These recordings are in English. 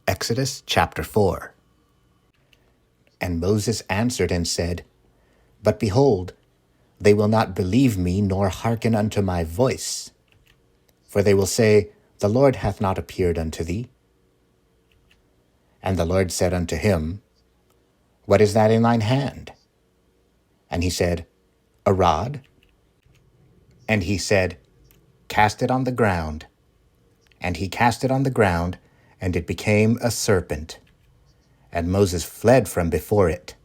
Exodus chapter 4. And Moses answered and said, But behold, they will not believe me, nor hearken unto my voice. For they will say, The Lord hath not appeared unto thee. And the Lord said unto him, What is that in thine hand? And he said, A rod. And he said, Cast it on the ground. And he cast it on the ground, and it became a serpent. And Moses fled from before it.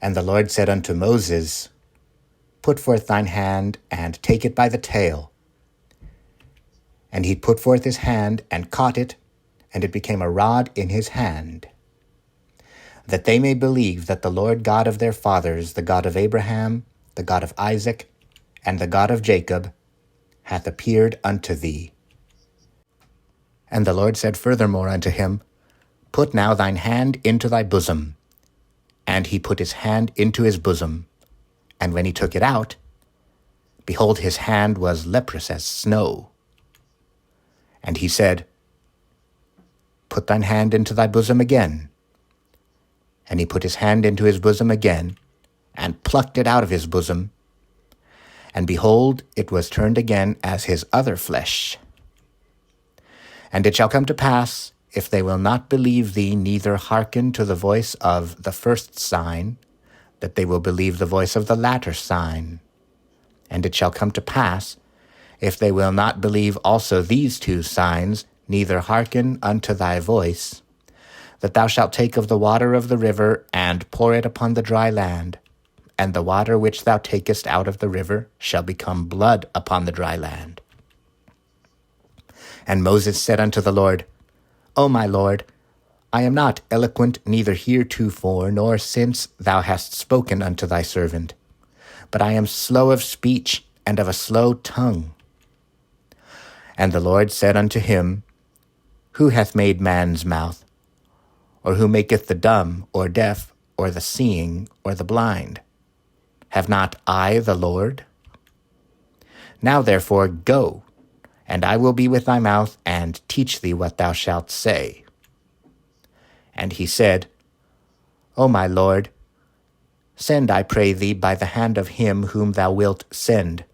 And the Lord said unto Moses, Put forth thine hand, and take it by the tail. And he put forth his hand, and caught it, and it became a rod in his hand, that they may believe that the Lord God of their fathers, the God of Abraham, the God of Isaac, and the God of Jacob, hath appeared unto thee. And the Lord said furthermore unto him, Put now thine hand into thy bosom. And he put his hand into his bosom. And when he took it out, behold, his hand was leprous as snow. And he said, Put thine hand into thy bosom again. And he put his hand into his bosom again, and plucked it out of his bosom. And behold, it was turned again as his other flesh. And it shall come to pass, if they will not believe thee, neither hearken to the voice of the first sign, that they will believe the voice of the latter sign. And it shall come to pass, if they will not believe also these two signs, neither hearken unto thy voice, that thou shalt take of the water of the river, and pour it upon the dry land, and the water which thou takest out of the river shall become blood upon the dry land. And Moses said unto the Lord, O my Lord, I am not eloquent neither heretofore, nor since thou hast spoken unto thy servant, but I am slow of speech, and of a slow tongue. And the Lord said unto him, Who hath made man's mouth? Or who maketh the dumb, or deaf, or the seeing, or the blind? Have not I the Lord? Now therefore go, and I will be with thy mouth, and teach thee what thou shalt say. And he said, O my Lord, send, I pray thee, by the hand of him whom thou wilt send.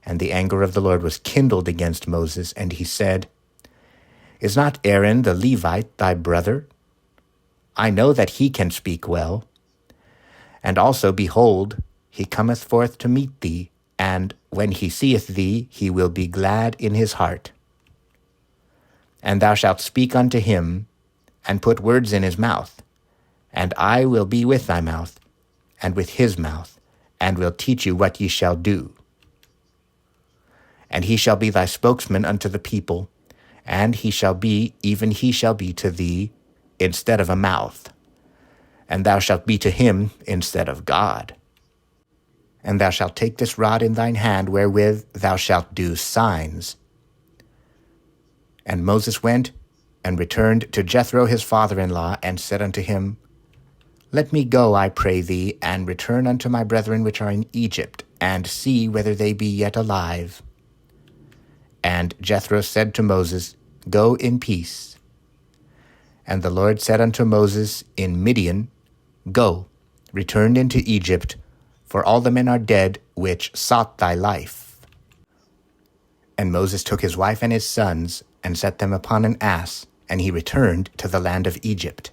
And the anger of the Lord was kindled against Moses, and he said, Is not Aaron the Levite thy brother? I know that he can speak well. And also, behold, he cometh forth to meet thee, and when he seeth thee, he will be glad in his heart. And thou shalt speak unto him, and put words in his mouth, and I will be with thy mouth, and with his mouth, and will teach you what ye shall do. And he shall be thy spokesman unto the people, and he shall be, even he shall be to thee, instead of a mouth, and thou shalt be to him instead of God. And thou shalt take this rod in thine hand, wherewith thou shalt do signs. And Moses went and returned to Jethro his father-in-law, and said unto him, Let me go, I pray thee, and return unto my brethren which are in Egypt, and see whether they be yet alive. And Jethro said to Moses, Go in peace. And the Lord said unto Moses in Midian, Go, return into Egypt, for all the men are dead which sought thy life. And Moses took his wife and his sons, and set them upon an ass, and he returned to the land of Egypt.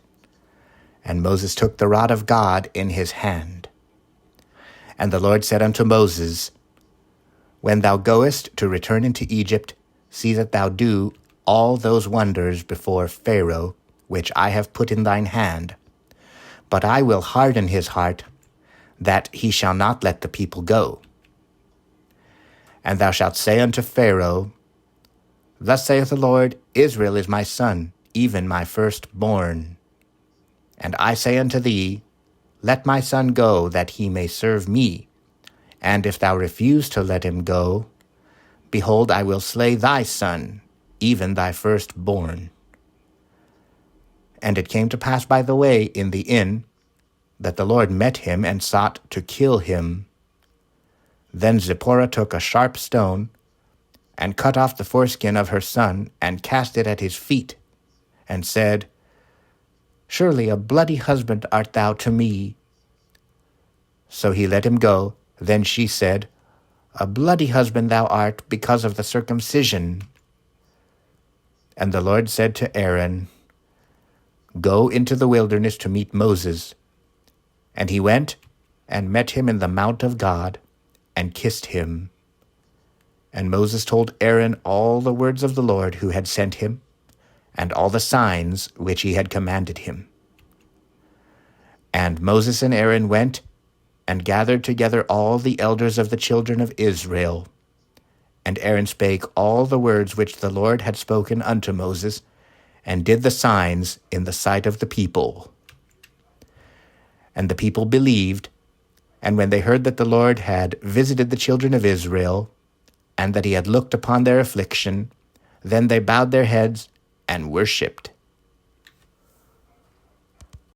And Moses took the rod of God in his hand. And the Lord said unto Moses, When thou goest to return into Egypt, see that thou do all those wonders before Pharaoh, which I have put in thine hand. But I will harden his heart, that he shall not let the people go. And thou shalt say unto Pharaoh, Thus saith the Lord, Israel is my son, even my firstborn. And I say unto thee, Let my son go, that he may serve me. And if thou refuse to let him go, behold, I will slay thy son, even thy firstborn. And it came to pass by the way in the inn, that the Lord met him and sought to kill him. Then Zipporah took a sharp stone, and cut off the foreskin of her son, and cast it at his feet, and said, Surely a bloody husband art thou to me. So he let him go. Then she said, A bloody husband thou art because of the circumcision. And the Lord said to Aaron, Go into the wilderness to meet Moses. And he went and met him in the mount of God, and kissed him. And Moses told Aaron all the words of the Lord who had sent him, and all the signs which he had commanded him. And Moses and Aaron went and gathered together all the elders of the children of Israel. And Aaron spake all the words which the Lord had spoken unto Moses, and did the signs in the sight of the people. And the people believed, and when they heard that the Lord had visited the children of Israel, and that he had looked upon their affliction, then they bowed their heads and worshipped.